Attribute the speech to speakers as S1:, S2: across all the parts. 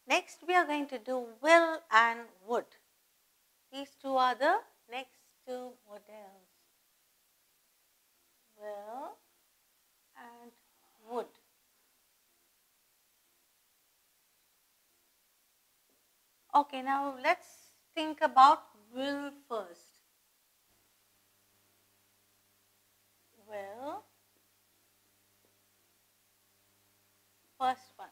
S1: Next, we are going to do will and would. These two are the next two models. Will and would. Okay, now let's think about will first. Will, first one.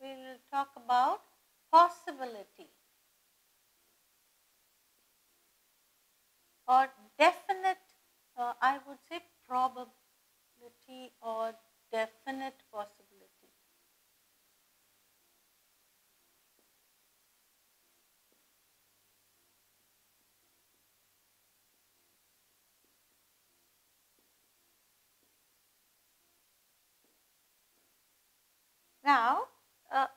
S1: We will talk about possibility or definite, I would say probability or definite possibility. Now,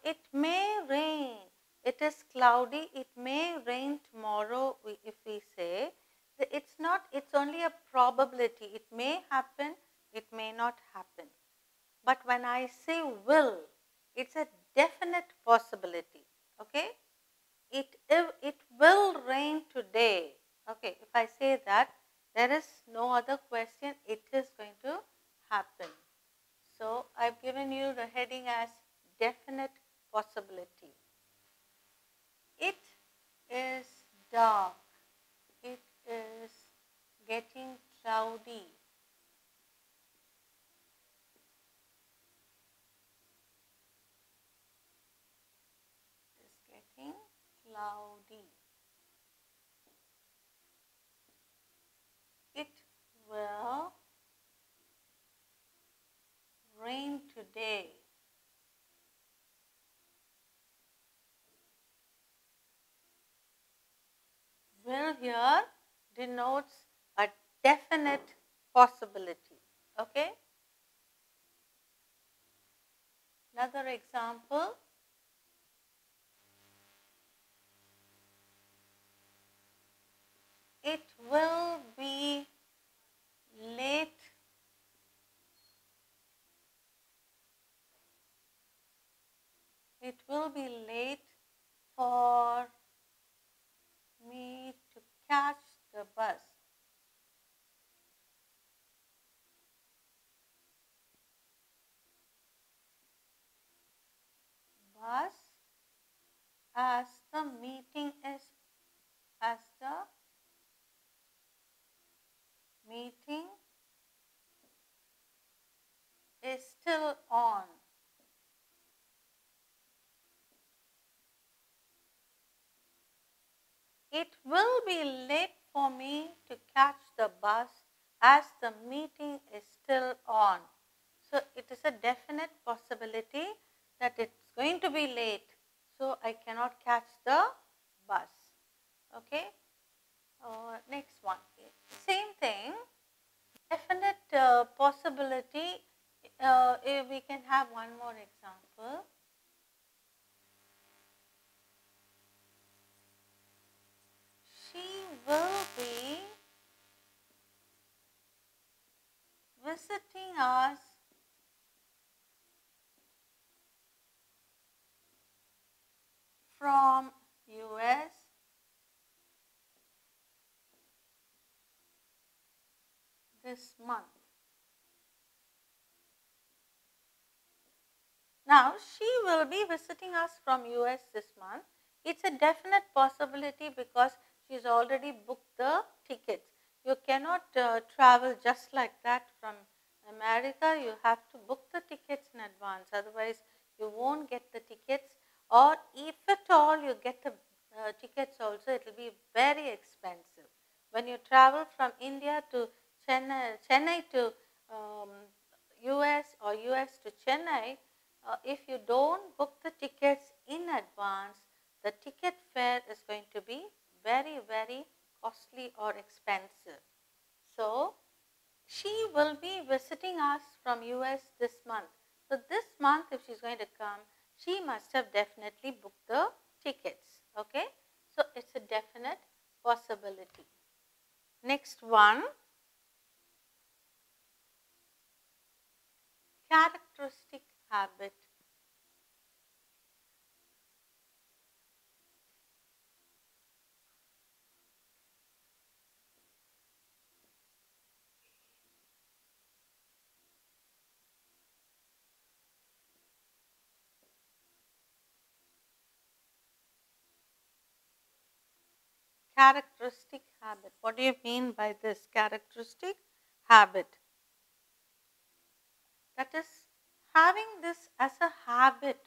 S1: it may rain. It is cloudy. It may rain tomorrow. If we say it's not, it's only a probability. It may happen. It may not happen. But when I say will, it's a definite possibility. Okay, it will rain today. Okay, if I say that, there is no other question. It is going to happen. So, I have given you the heading as definite possibility. It is dark. It is getting cloudy. It is getting cloudy. It will rain today. Will here denotes a definite possibility. Okay. Another example. It will be late. It will be late for me to catch the bus. Bus as the meeting is still on. It will be late for me to catch the bus as the meeting is still on. So, it is a definite possibility that it's going to be late. So, I cannot catch the bus. Okay. Next one. Same thing. Definite possibility. If we can have one more example. She will be visiting us from US this month. Now, she will be visiting us from US this month. It's a definite possibility because she's already booked the tickets. You cannot travel just like that from America. You have to book the tickets in advance. Otherwise, you won't get the tickets, or if at all you get the tickets also, it will be very expensive. When you travel from India to Chennai to US or US to Chennai, if you don't book the tickets in advance, the ticket fare is going to be very, very costly or expensive. So, she will be visiting us from US this month. So, this month if she is going to come, she must have definitely booked the tickets. Okay? So, it is a definite possibility. Next one. characteristic habit. Characteristic habit. What do you mean by this characteristic habit? That is having this as a habit,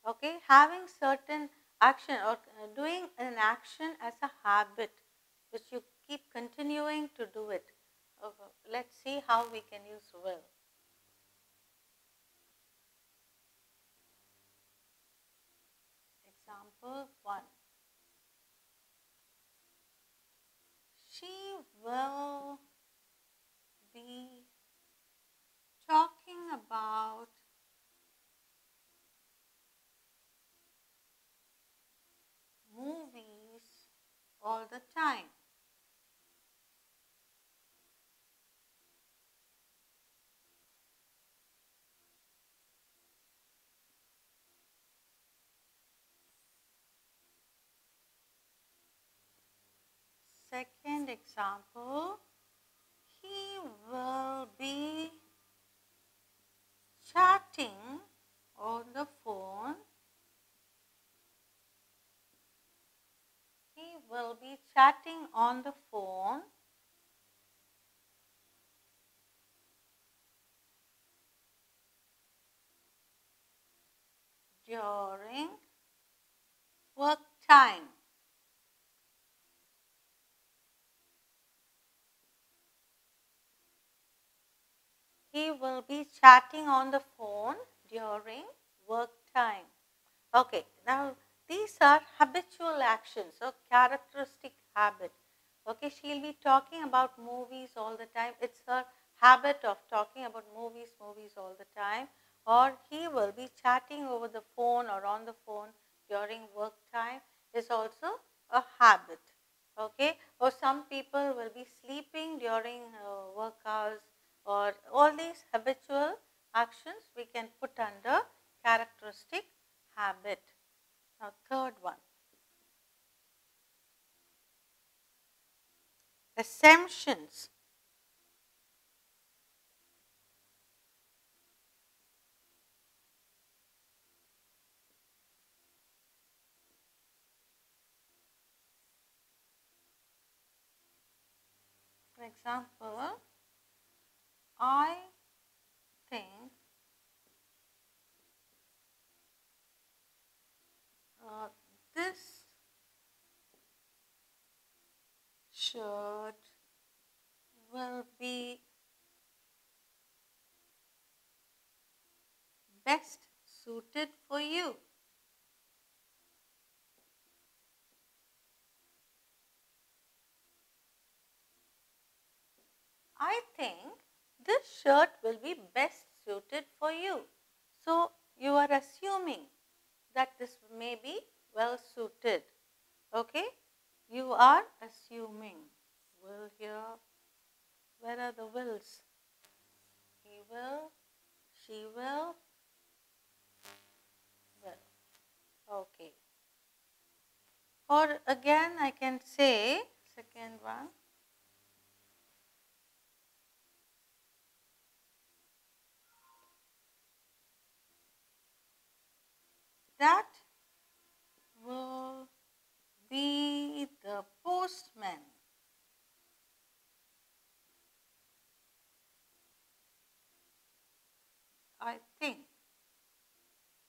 S1: okay, having certain action or doing an action as a habit which you keep continuing to do it. Let's see how we can use will. Example 1. She will be talking about movies all the time. Second example, he will be chatting on the phone. He will be chatting on the phone during work time. He will be chatting on the phone during work time. Okay, now these are habitual actions or characteristic habit. Okay, she'll be talking about movies all the time. It's her habit of talking about movies all the time. Or he will be chatting over the phone or on the phone during work time is also a habit. Okay, or some people will be sleeping during work hours, or all these habitual actions we can put under characteristic habit. Now, third one, assumptions. For example, I think this shirt will be best suited for you. I think this shirt will be best suited for you. So, you are assuming that this may be well suited. Okay? You are assuming. Will here. Where are the wills? He will, she will. Okay. Or again I can say, second one, that will be the postman. I think,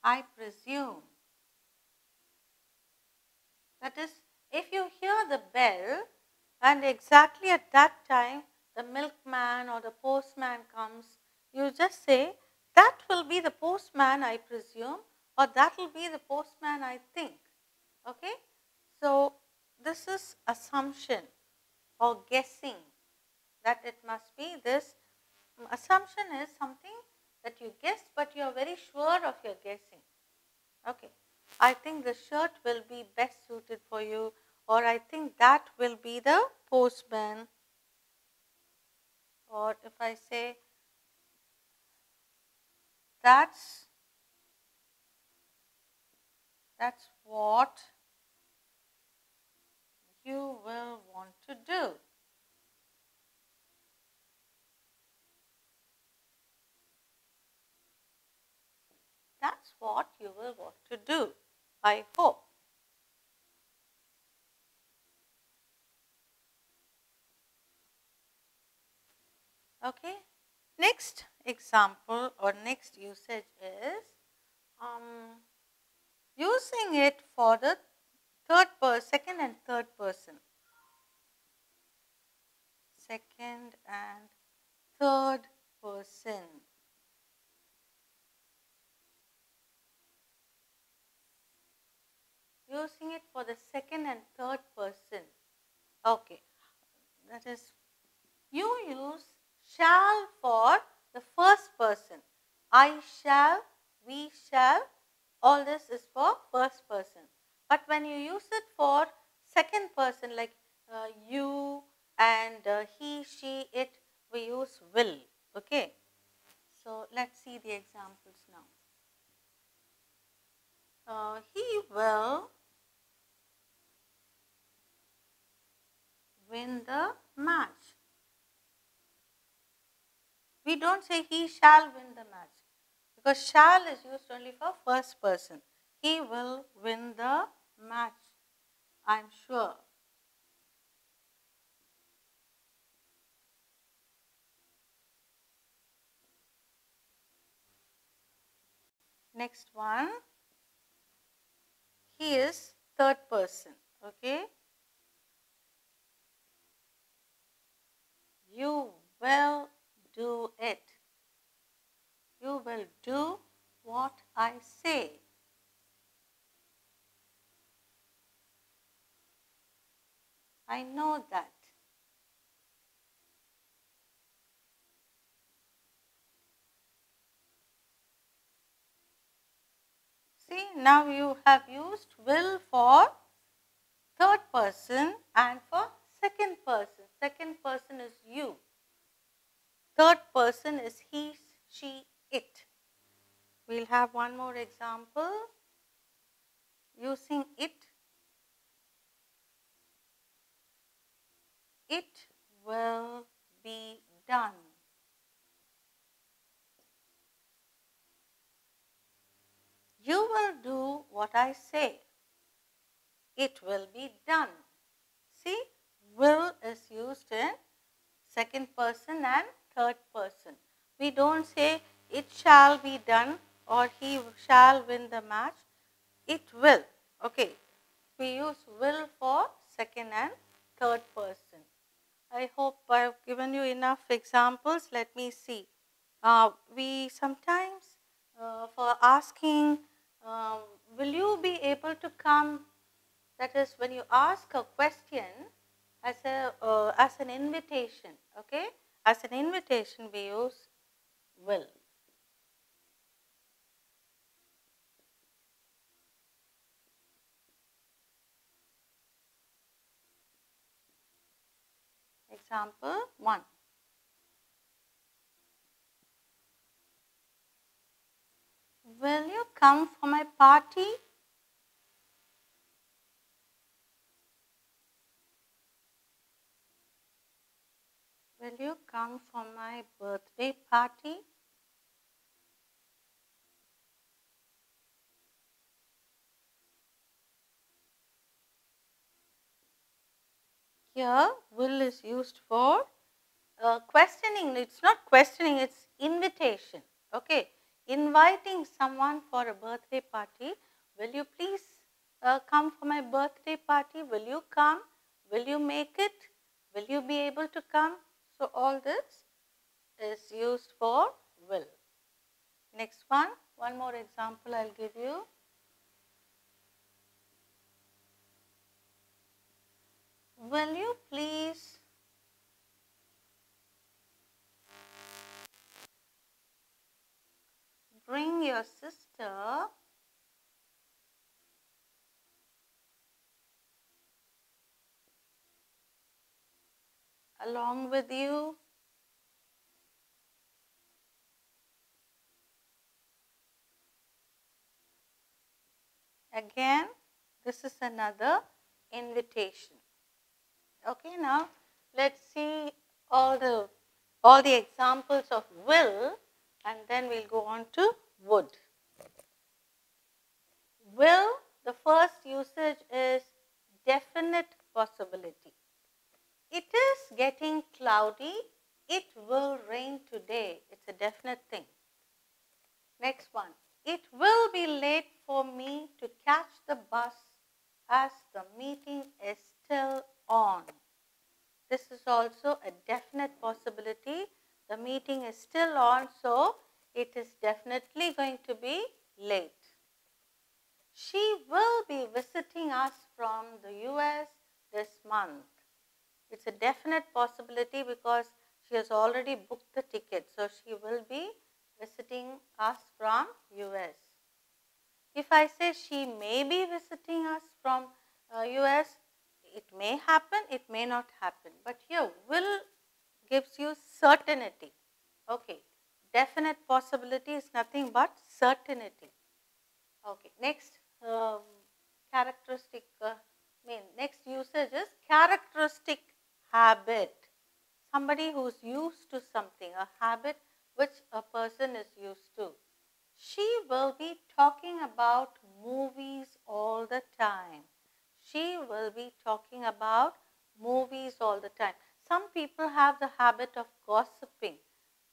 S1: I presume. That is, if you hear the bell and exactly at that time the milkman or the postman comes, you just say, that will be the postman I presume, or that will be the postman I think. Okay? So, this is assumption or guessing that it must be this. Assumption is something that you guess, but you are very sure of your guessing. Okay. I think the shirt will be best suited for you, or I think that will be the postman. Or if I say, that's what you will want to do. That's what you will want to do, I hope. Okay. Next example or next usage is using it for the second and third person. Second and third person. Using it for the second and third person. Okay. That is, you use shall for the first person. I shall, we shall, all this is for first person. But when you use it for second person, like you and he, she, it, we use will. Okay. So let's see the examples now. He will win the match. We don't say he shall win the match because shall is used only for first person. He will win the match, I'm sure. Next one, he is third person. Okay. You will do it. You will do what I say. I know that. See, now you have used will for third person and for second person. Second person is you. Third person is he, she, it. We'll have one more example using it. It will be done. You will do what I say. It will be done. See, will is used in second person and third person. We don't say it shall be done or he shall win the match. It will. Okay. We use will for second and third person. I hope I have given you enough examples. Let me see. We sometimes, for asking, will you be able to come? That is, when you ask a question as an invitation. Okay, as an invitation, we use will. Example 1. Will you come for my party? Will you come for my birthday party? Here, will is used for questioning. It's not questioning, it's invitation. Okay, inviting someone for a birthday party. Will you please come for my birthday party? Will you come? Will you make it? Will you be able to come? So all this is used for will. Next one more example I'll give you. Will you please bring your sister along with you? again this is another invitation. Okay, now let's see all the examples of will, and then we'll go on to would. Will, the first usage is definite possibility. It is getting cloudy. It will rain today. It's a definite thing. Next one. It will be late for me to catch the bus as the meeting is still on. This is also a definite possibility. The meeting is still on, so it is definitely going to be late. She will be visiting us from the US this month. It's a definite possibility because she has already booked the ticket. So, she will be visiting us from US. If I say she may be visiting us from US, it may happen, it may not happen. But here, will gives you certainty. Okay. Definite possibility is nothing but certainty. Okay. Next characteristic, next usage is characteristic habit. Somebody who's used to something, a habit which a person is used to. She will be talking about movies all the time. She will be talking about movies all the time. Some people have the habit of gossiping.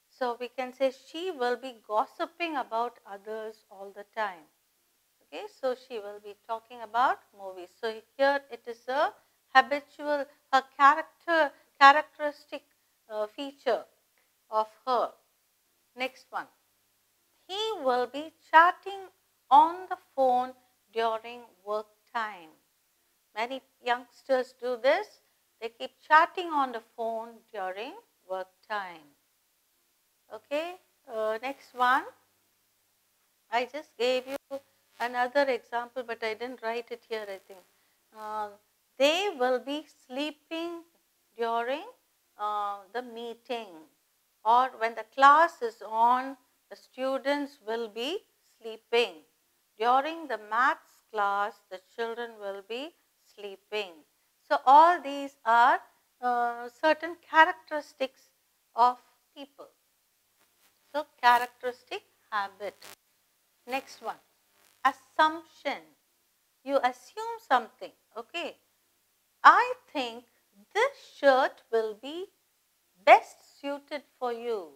S1: So we can say she will be gossiping about others all the time. Okay, so she will be talking about movies. So here it is a habitual, a characteristic feature of her. Next one. He will be chatting on the phone during work time. Many youngsters do this. They keep chatting on the phone during work time. Okay, next one. I just gave you another example, but I didn't write it here, I think. They will be sleeping during the meeting, or when the class is on, the students will be sleeping. During the maths class, the children will be sleeping. So, all these are certain characteristics of people. So, characteristic habit. Next one, assumption. You assume something, okay. I think this shirt will be best suited for you.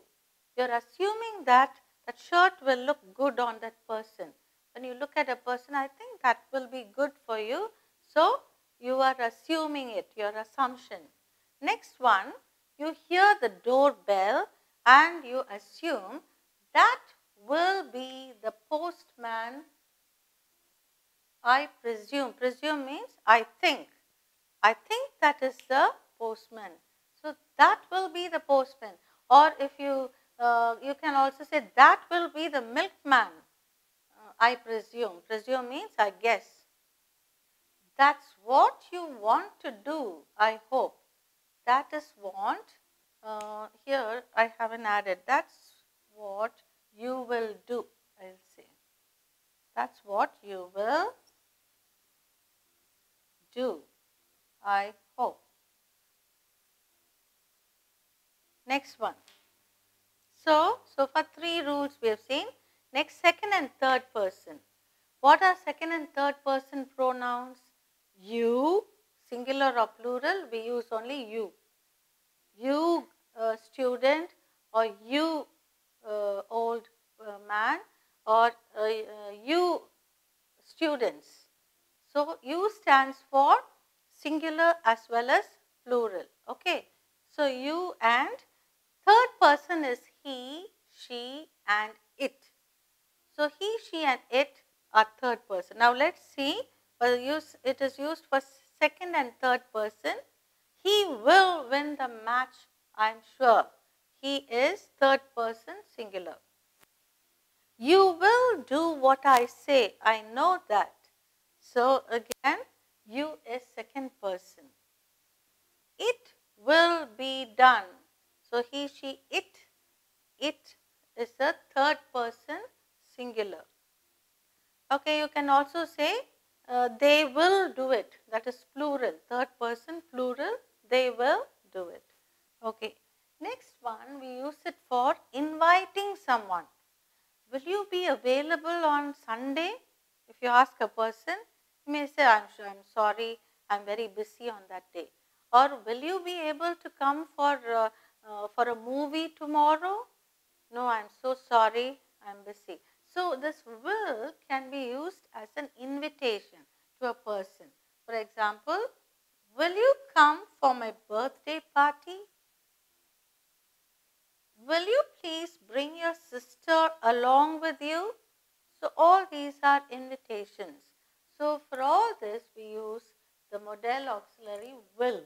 S1: You're assuming that that shirt will look good on that person. When you look at a person, I think that will be good for you. So, you are assuming it, your assumption. Next one, you hear the doorbell and you assume that will be the postman. I presume. Presume means I think. I think that is the postman. So, that will be the postman. Or if you, you can also say that will be the milkman. I presume. Presume means I guess. That's what you want to do, I hope. That is what, here I haven't added. That's what you will do, I'll say. That's what you will do, I hope. Next one. So far 3 rules we have seen. Next, second and third person. What are second and third person pronouns? You, singular or plural, we use only you. You student, or you old man, or you students. So, you stands for singular as well as plural. Okay. So, you, and third person is he, she and it. So, he, she and it are third person. Now, let us see, it is used for second and third person. He will win the match, I am sure. He is third person singular. You will do what I say, I know that. So, again, you is second person. It will be done. So, he, she, it is the third person singular. Okay, you can also say they will do it. That is plural, third person plural, they will do it. Okay. Next one, we use it for inviting someone. Will you be available on Sunday? If you ask a person, you may say, I'm sorry, I'm very busy on that day. Or will you be able to come for a movie tomorrow? No, I'm so sorry, I'm busy. So this will can be used as an invitation to a person. For example, will you come for my birthday party? Will you please bring your sister along with you? So all these are invitations. So for all this we use the modal auxiliary will,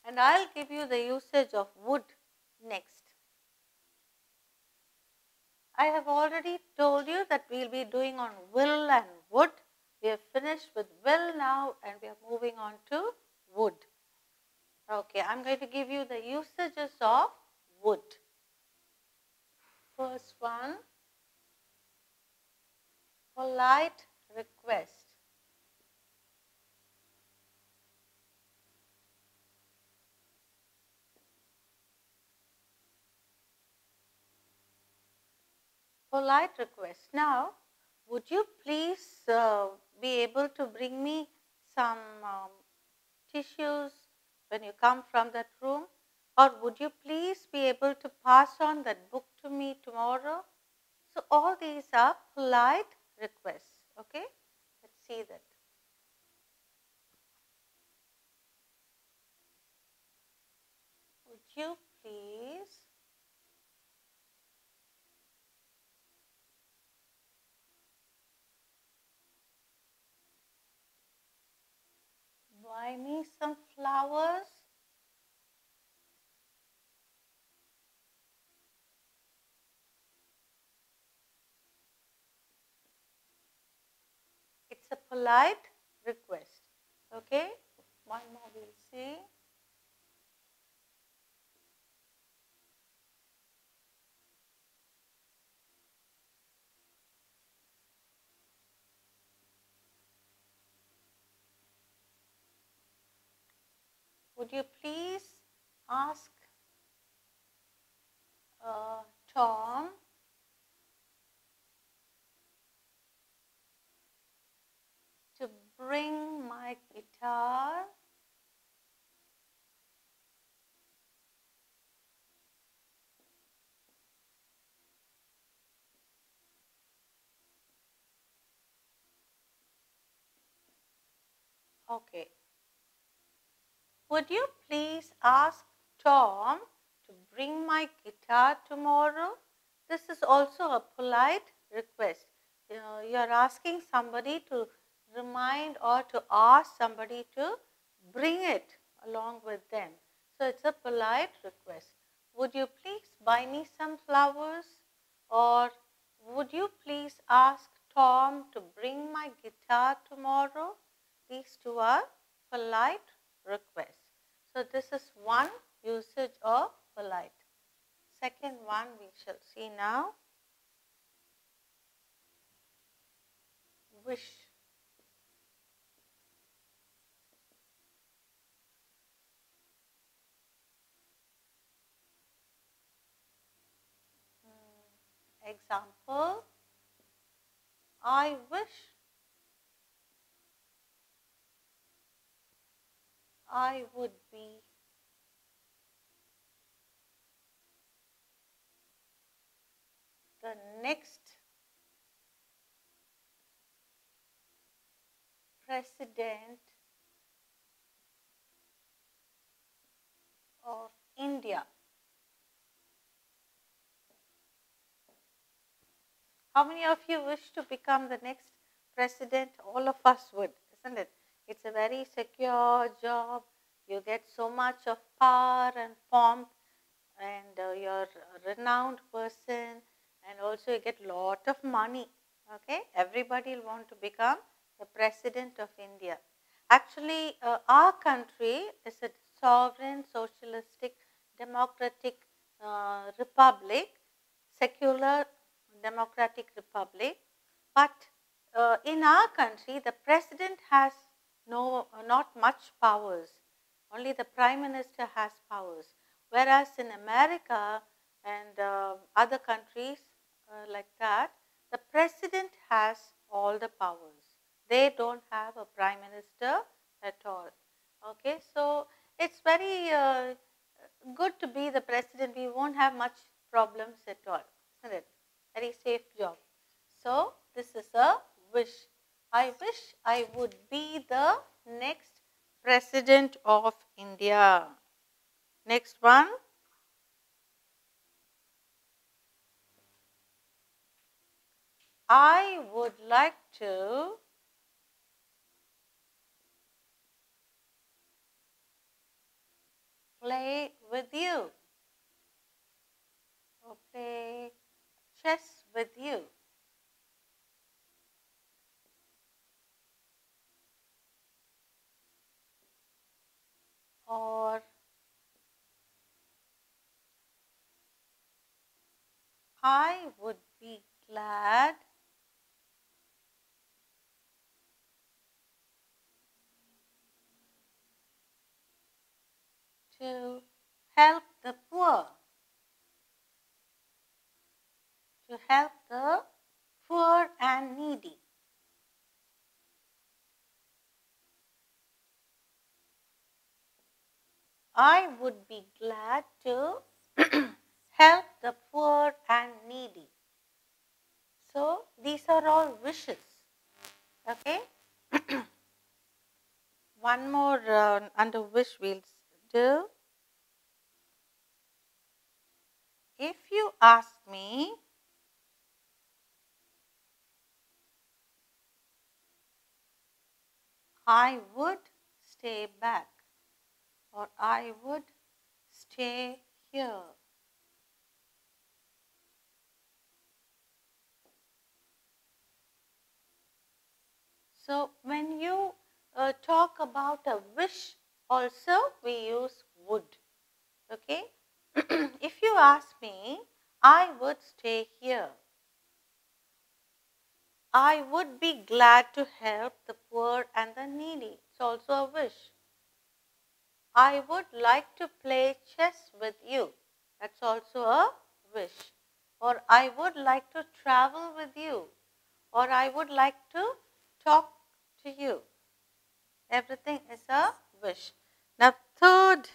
S1: and I'll give you the usage of would next. I have already told you that we'll be doing on will and would. We have finished with will now and we are moving on to would. Okay, I'm going to give you the usages of would. First one, polite request. Polite request. Now, would you please be able to bring me some tissues when you come from that room? Or would you please be able to pass on that book to me tomorrow? So all these are polite requests. Okay, let's see that. Would you please buy me some flowers? It's a polite request. Okay, one more we'll see. Would you please ask Tom to bring my guitar Okay. Would you please ask Tom to bring my guitar tomorrow? This is also a polite request. You are asking somebody to remind or to ask somebody to bring it along with them. So it's a polite request. Would you please buy me some flowers? Or would you please ask Tom to bring my guitar tomorrow? These two are polite requests. So this is one usage of polite. Second one we shall see now. Wish. Example, I wish I would be the next president of India. How many of you wish to become the next president? All of us would, isn't it? It's a very secure job. You get so much of power and pomp, and you're a renowned person, and also you get lot of money. Okay, everybody will want to become the president of India. Actually, our country is a sovereign, socialistic, democratic republic, secular democratic republic, but in our country, the president has not much powers. Only the prime minister has powers. Whereas in America and other countries like that, the president has all the powers. They don't have a prime minister at all. Okay, so it's very good to be the president. We won't have much problems at all, isn't it? Very safe job. So this is a wish. I wish I would be the next president of India. Next one. I would like to play with you or play chess with you. Or I would be glad to help the poor. To help the poor and needy. I would be glad to help the poor and needy. So these are all wishes. Okay. One more under wish we'll do. If you ask me, I would stay back or I would stay here. So when you talk about a wish also we use would. Okay. If you ask me, I would stay here. I would be glad to help the poor and the needy. It's also a wish. I would like to play chess with you. That's also a wish. Or I would like to travel with you. Or I would like to talk to you. Everything is a wish. Now third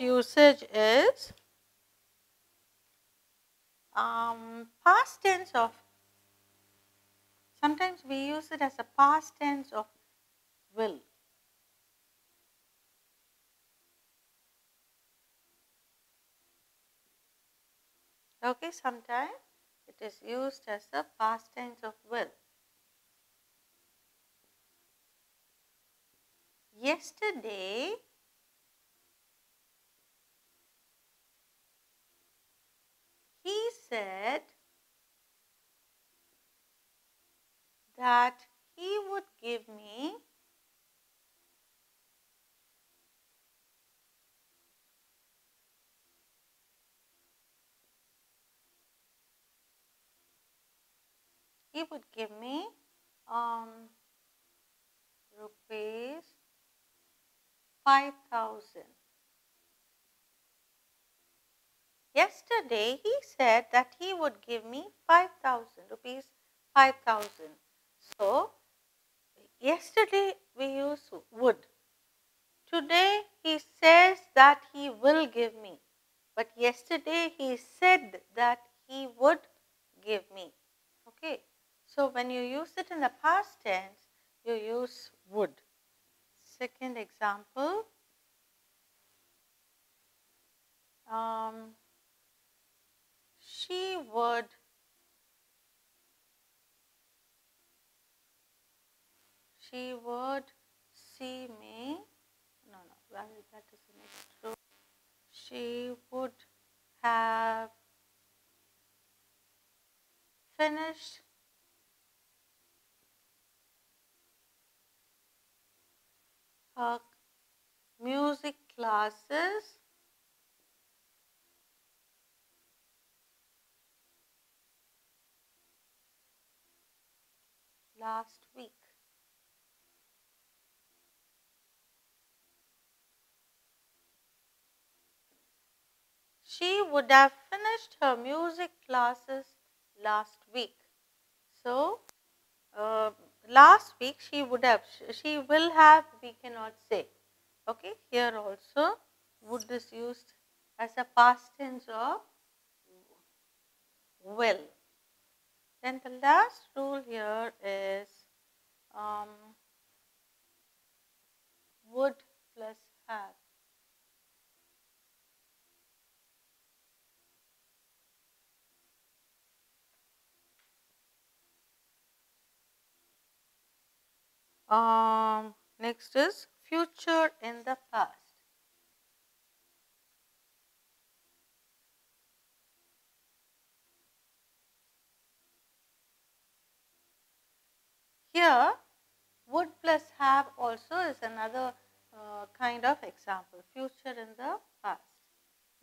S1: usage is past tense of, sometimes we use it as a past tense of will. Okay, sometimes it is used as a past tense of will. Yesterday, he said that he would give me rupees 5,000. Yesterday he said that he would give me 5,000 rupees 5,000. So yesterday we use would. Today he says that he will give me. But yesterday he said that he would give me. Okay. So when you use it in the past tense, you use would. Second example. She would see me. No, well, that is the next row. She would have finished her music classes last week. She would have finished her music classes last week. So, last week she would have, she will have, we cannot say. Okay, here also would is used as a past tense of will. Then the last rule here is would plus have. Next is future in the past. Here, would plus have also is another kind of example. Future in the past.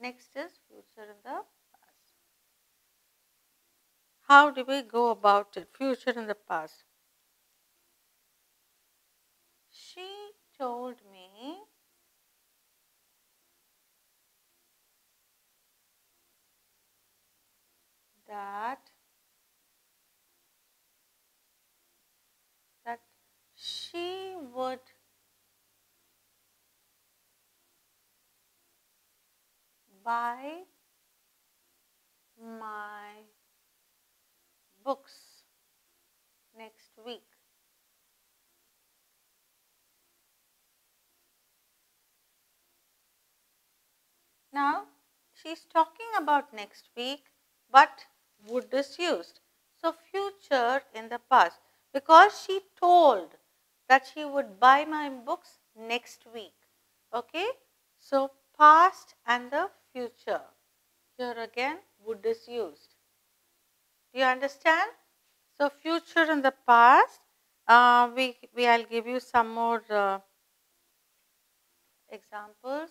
S1: Next is future in the past. How do we go about it? Future in the past. She told me that she would buy my books next week. Now, she is talking about next week, but would is used. So, future in the past, because she told that she would buy my books next week. Okay, so past and the future. Here again, would is used. Do you understand? So, future in the past, I'll give you some more examples.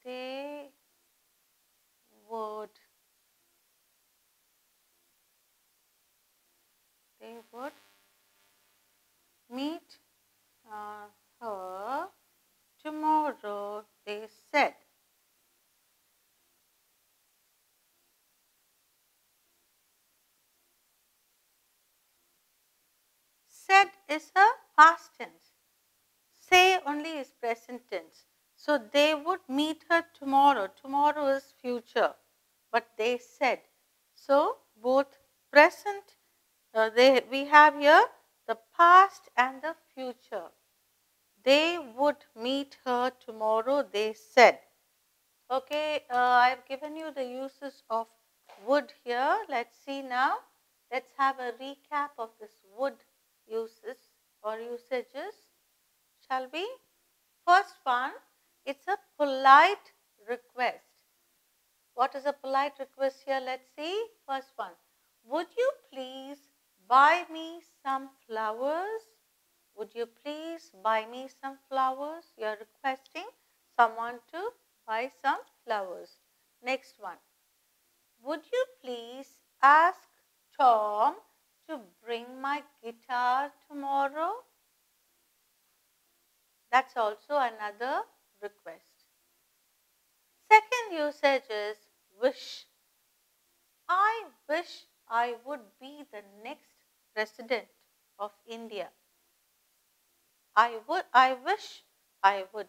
S1: They would meet her tomorrow, they said. Said is a past tense. Say only is present tense. So they would meet her tomorrow. Tomorrow is future, but they said. So both present, we have here the past and the future. They would meet her tomorrow, they said. Okay, I've given you the uses of would here. Let's see now. Let's have a recap of this would uses or usages. Shall we? First one, it's a polite request. What is a polite request here? Let's see. First one, would you please buy me some flowers? Would you please buy me some flowers? You are requesting someone to buy some flowers. Next one, would you please ask Tom to bring my guitar tomorrow? That's also another request. Second usage is wish. I wish I would be the next president of India. I wish I would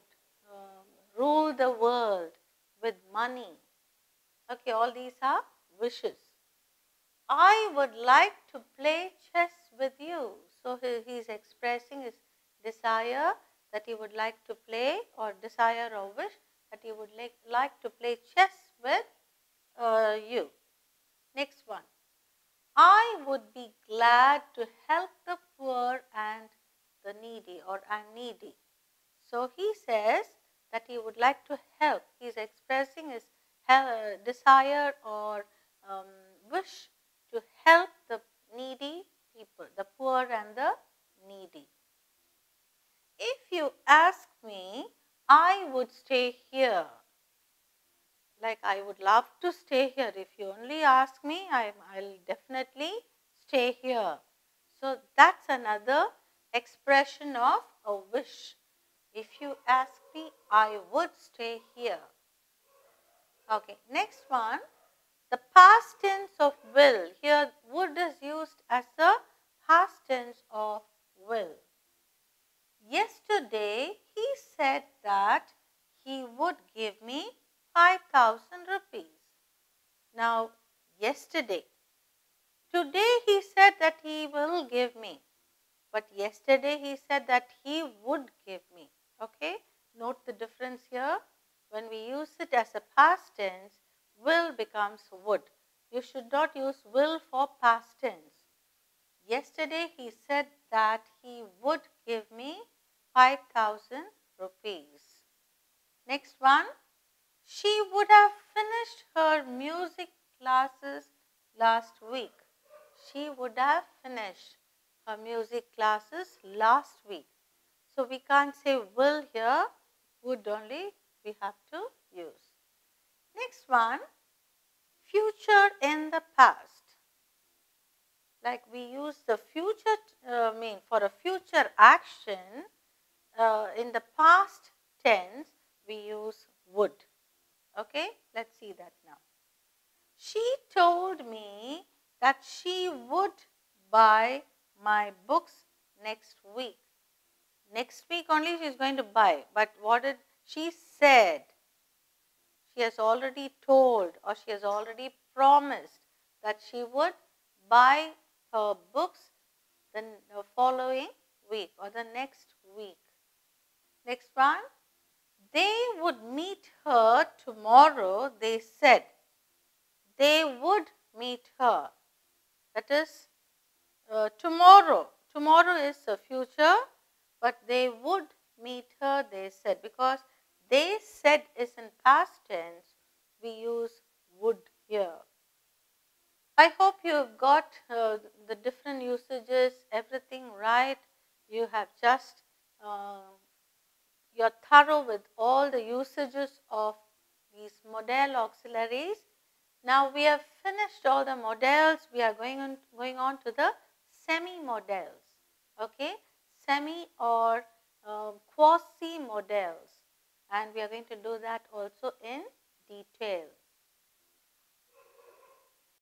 S1: rule the world with money. Okay, all these are wishes. I would like to play chess with you. So he is expressing his desire that he would like to play, or desire or wish that he would like to play chess with you. Next one. I would be glad to help the poor and the needy or needy. So he says that he would like to help. He is expressing his desire or wish to help the needy people, the poor and the needy. If you ask me, I would stay here. like I would love to stay here. If you only ask me, I'll definitely stay here. So that's another expression of a wish. If you ask me, I would stay here. Okay, next one, the past tense of will. Here would is used as the past tense of will. Yesterday he said that he would give me 5,000 rupees. Now, yesterday. Today he said that he will give me. But yesterday he said that he would give me. Okay? Note the difference here. When we use it as a past tense, will becomes would. You should not use will for past tense. Yesterday he said that he would give me 5,000 rupees. Next one. She would have finished her music classes last week. She would have finished her music classes last week. So we can't say will here, would only we have to use. Next one, future in the past. Like we use the future for a future action in the past tense we use would. Okay, let's see that now. She told me that she would buy my books next week. Next week only she is going to buy. But what did she said? She has already told or she has already promised that she would buy her books the following week or the next week. Next one. They would meet her tomorrow, they said. They would meet her. That is tomorrow. Tomorrow is the future, but they would meet her, they said. Because they said is in past tense, we use would here. I hope you have got the different usages, everything right. You have just you're thorough with all the usages of these modal auxiliaries. Now we have finished all the modals. We are going on to the semi-modals. Okay, semi or quasi-modals, and we are going to do that also in detail.